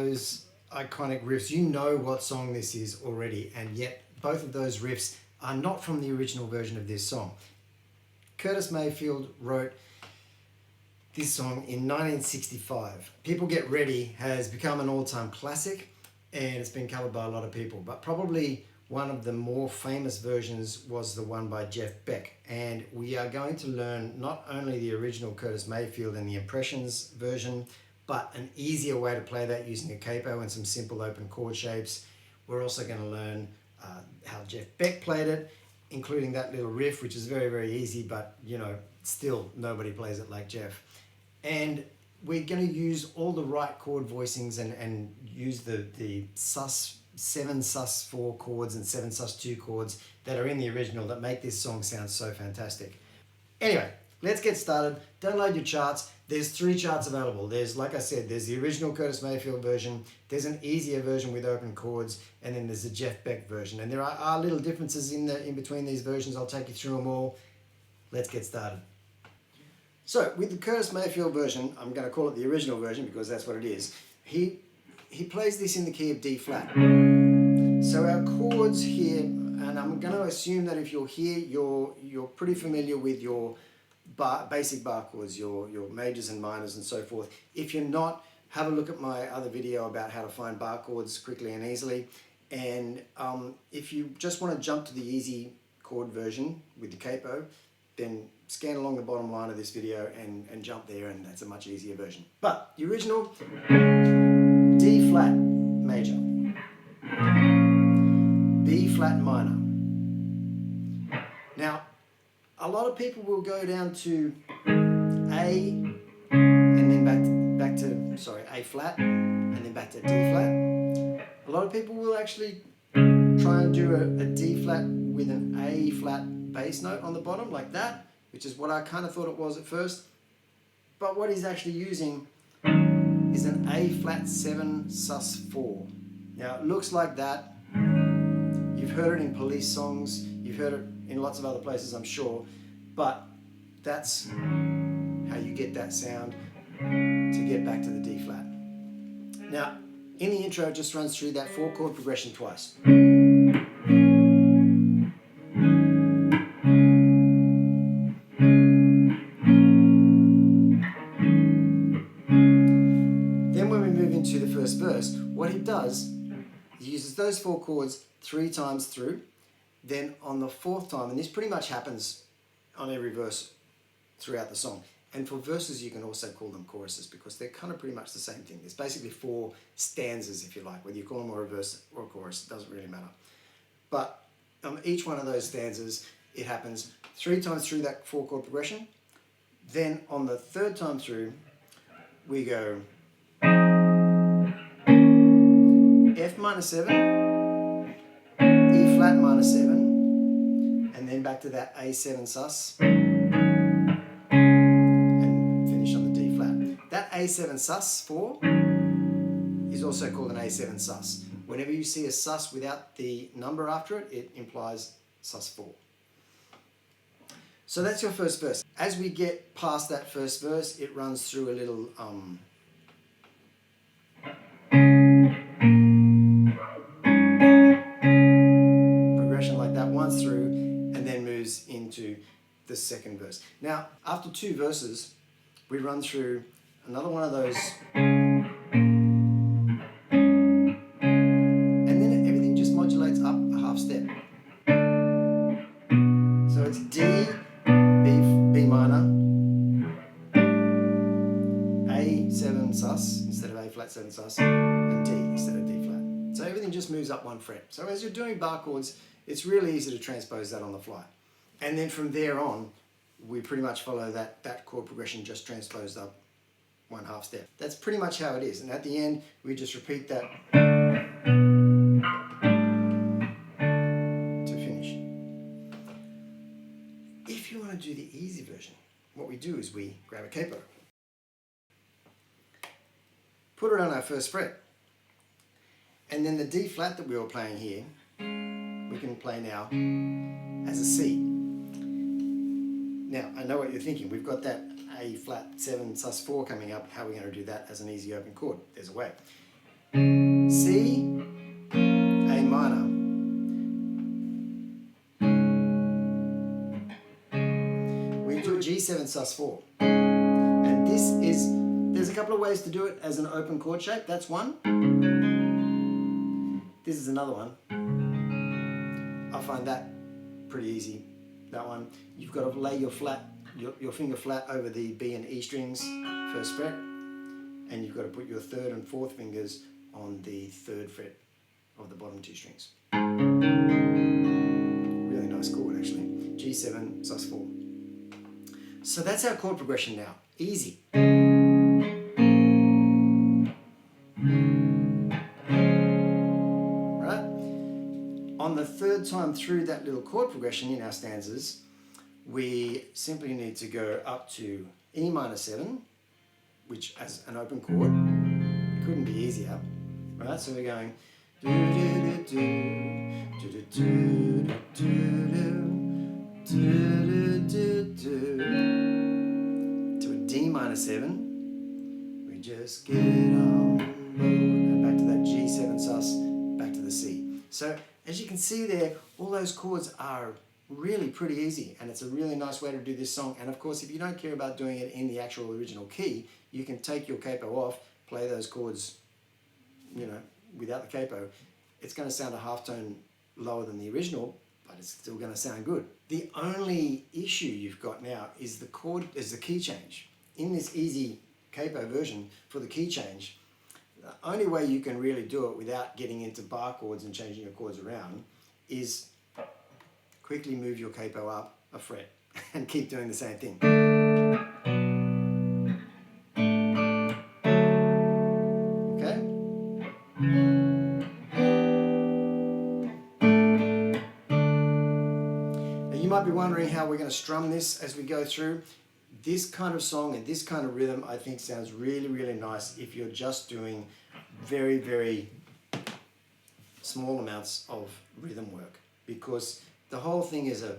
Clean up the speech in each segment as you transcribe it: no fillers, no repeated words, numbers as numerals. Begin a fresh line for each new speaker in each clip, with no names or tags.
those iconic riffs. You know what song this is already, and yet both of those riffs are not from the original version of this song. Curtis Mayfield wrote this song in 1965. People Get Ready has become an all-time classic, and it's been covered by a lot of people, but probably one of the more famous versions was the one by Jeff Beck. And we are going to learn not only the original Curtis Mayfield and the Impressions version, but an easier way to play that using a capo and some simple open chord shapes. We're also going to learn how Jeff Beck played it, including that little riff, which is very, very easy, but you know, still nobody plays it like Jeff. And we're going to use all the right chord voicings and use the sus 7 sus4 chords and 7 sus2 chords that are in the original that make this song sound so fantastic. Anyway, let's get started. Download your charts. There's 3 charts available. There's, like I said, there's the original Curtis Mayfield version, there's an easier version with open chords, and then there's the Jeff Beck version. And there are little differences in between these versions. I'll take you through them all. Let's get started. So with the Curtis Mayfield version, I'm going to call it the original version because that's what it is. He plays this in the key of D flat. So our chords here, and I'm going to assume that if you're here, you're pretty familiar with your basic bar chords, your majors and minors and so forth. If you're not, have a look at my other video about how to find bar chords quickly and easily. And if you just want to jump to the easy chord version with the capo, then scan along the bottom line of this video and jump there, and that's a much easier version. But the original, D flat major, B flat minor. Now, a lot of people will go down to A and then back to A flat and then back to D flat. A lot of people will actually try and do a D flat with an A flat bass note on the bottom like that, which is what I kind of thought it was at first. But what he's actually using is an A flat 7 sus4. Now it looks like that. You've heard it in Police songs, you've heard it in lots of other places, I'm sure, but that's how you get that sound to get back to the D flat. Now, in the intro, it just runs through that 4 chord progression twice. Then when we move into the first verse, what he does, he uses those 4 chords 3 times through. Then on the 4th time, and this pretty much happens on every verse throughout the song. And for verses, you can also call them choruses because they're kind of pretty much the same thing. There's basically 4 stanzas, if you like. Whether you call them a verse or a chorus, it doesn't really matter. But on each one of those stanzas, it happens 3 times through that 4 chord progression. Then on the 3rd time through, we go F minor 7, E flat minor 7, and then back to that A7 sus, and finish on the D flat. That A7 sus 4 is also called an A7 sus. Whenever you see a sus without the number after it, it implies sus 4. So that's your first verse. As we get past that first verse, it runs through a little progression like that once through, and then moves into the second verse. Now, after 2 verses, we run through another one of those, and then everything just modulates up a half step. So it's D, B minor, A7 sus instead of A flat 7 sus, and D instead of D flat. So everything just moves up 1 fret. So as you're doing bar chords, it's really easy to transpose that on the fly. And then from there on, we pretty much follow that chord progression just transposed up 1/2 step. That's pretty much how it is. And at the end, we just repeat that to finish. If you want to do the easy version, what we do is we grab a capo, put it on our 1st fret, and then the D flat that we were playing here, we can play now as a C. Now, I know what you're thinking. We've got that A flat 7 sus4 coming up. How are we going to do that as an easy open chord? There's a way. C, A minor. We do a G7 sus4. And this is, there's a couple of ways to do it as an open chord shape. That's one. This is another one. I find that pretty easy. That one, you've got to lay your finger flat over the B and E strings, first fret, and you've got to put your third and fourth fingers on the third fret of the bottom two strings. Really nice chord actually. G7, sus4. So that's our chord progression now. Easy. Right? On the third time through that little chord progression in our stanzas, we simply need to go up to E minor 7, which as an open chord, it couldn't be easier, right? So we're going to a D minor 7, we just get on board, and back to that G7 sus, back to the C. So as you can see there, all those chords are really pretty easy, and it's a really nice way to do this song. And of course, if you don't care about doing it in the actual original key, you can take your capo off, play those chords, you know, without the capo. It's going to sound a half tone lower than the original, but it's still going to sound good. The only issue you've got now is the key change. In this easy capo version for the key change, the only way you can really do it without getting into bar chords and changing your chords around is quickly move your capo up a fret and keep doing the same thing. Okay? Now you might be wondering how we're going to strum this as we go through. This kind of song and this kind of rhythm I think sounds really, really nice if you're just doing very, very small amounts of rhythm work, because the whole thing is a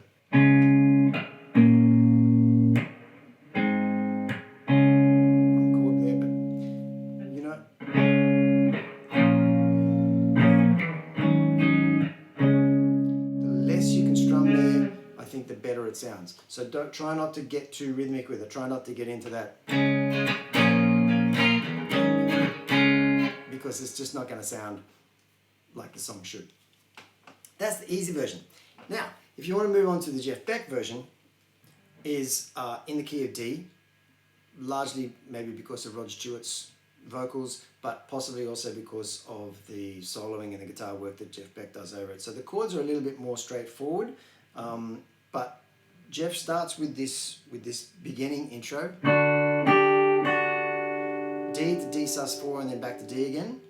chord there, but you know, the less you can strum there, I think the better it sounds. So try not to get too rhythmic with it. Try not to get into that, because it's just not going to sound like the song should. That's the easy version. Now, if you want to move on to the Jeff Beck version, is in the key of D, largely maybe because of Rod Stewart's vocals, but possibly also because of the soloing and the guitar work that Jeff Beck does over it. So the chords are a little bit more straightforward, but Jeff starts with this beginning intro, D to D sus4 and then back to D again,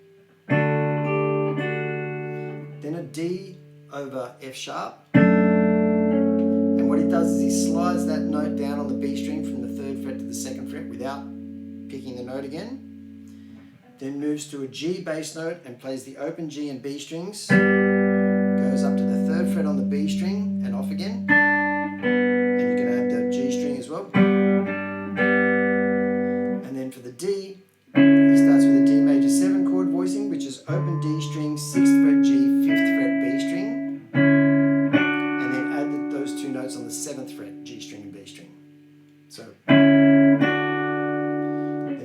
then a D over F sharp, and what he does is he slides that note down on the B string from the third fret to the second fret without picking the note again, then moves to a G bass note and plays the open G and B strings, goes up to the third fret on the B string and off again, and you can add the G string as well, and then for the D, he starts with a D major 7 chord voicing, which is open D string, 6th fret G, 5th fret B string, and then add those two notes on the 7th fret, G string and B string. So, then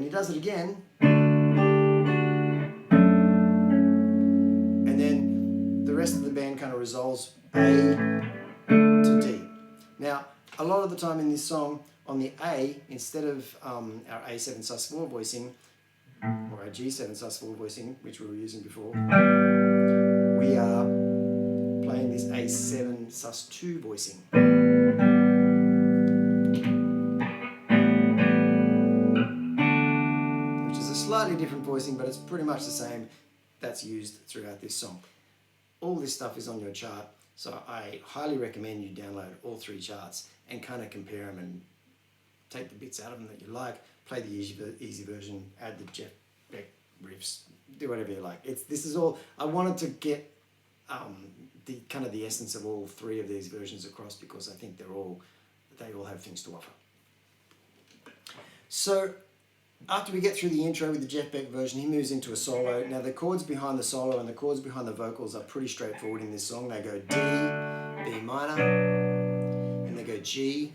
he does it again, and then the rest of the band kind of resolves A to D. Now, a lot of the time in this song, on the A, instead of our A7 sus4 voicing, or our G7 sus4 voicing, which we were using before, we are playing this A7 sus2 voicing. Which is a slightly different voicing, but it's pretty much the same that's used throughout this song. All this stuff is on your chart, so I highly recommend you download all three charts and kind of compare them and take the bits out of them that you like, play the easy version, add the Jeff Beck riffs, do whatever you like. This is all, I wanted to get the kind of the essence of all three of these versions across, because I think they all have things to offer. So After we get through the intro with the Jeff Beck version, he moves into a solo. Now the chords behind the solo and the chords behind the vocals are pretty straightforward in this song. They go D, B minor, and they go G,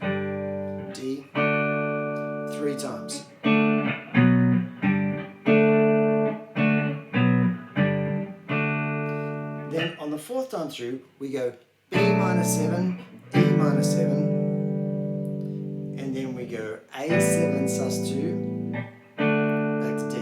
D, 3 times. Then on the 4th time through, we go B minor 7, E minor 7, and then we go A7 sus2, back to D.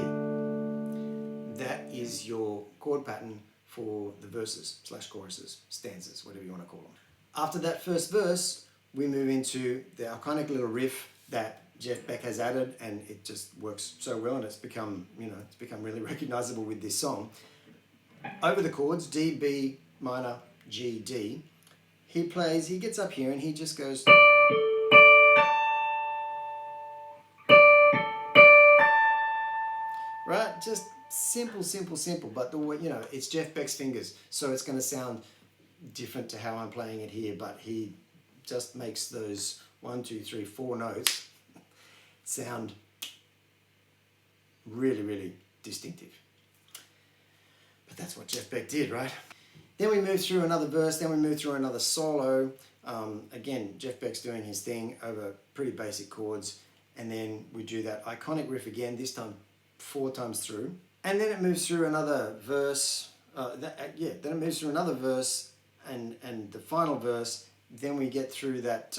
That is your chord pattern for the verses / choruses, stanzas, whatever you want to call them. After that first verse, we move into the iconic little riff that Jeff Beck has added, and it just works so well, and it's become really recognizable with this song. Over the chords, D, B minor, G, D, he gets up here and he just goes, right? Just simple, but it's Jeff Beck's fingers, so it's going to sound different to how I'm playing it here, but he just makes those 1, 2, 3, 4 notes sound really, really distinctive. But that's what Jeff Beck did, right? Then we move through another verse, then we move through another solo. Again, Jeff Beck's doing his thing over pretty basic chords, and then we do that iconic riff again, this time 4 times through. And then it moves through another verse, then it moves through another verse and the final verse. Then we get through that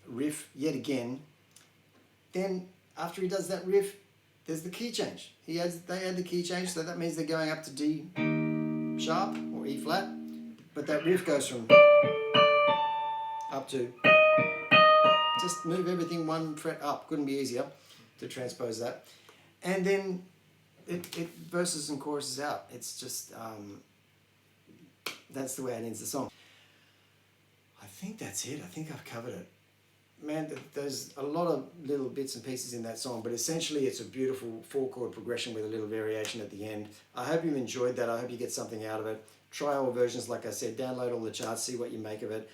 riff yet again. Then after he does that riff, there's the key change. They add the key change, so that means they're going up to D sharp or E flat, but that riff goes from up to, just move everything 1 fret up. Couldn't be easier to transpose that. And then it verses and choruses out. It's just, that's the way it ends the song. I think that's it. I think I've covered it. Man, there's a lot of little bits and pieces in that song, but essentially it's a beautiful 4-chord progression with a little variation at the end. I hope you enjoyed that. I hope you get something out of it. Try all versions, like I said, download all the charts, see what you make of it.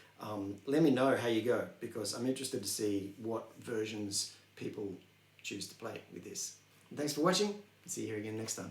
Let me know how you go, because I'm interested to see what versions people choose to play with this. Thanks for watching. See you here again next time.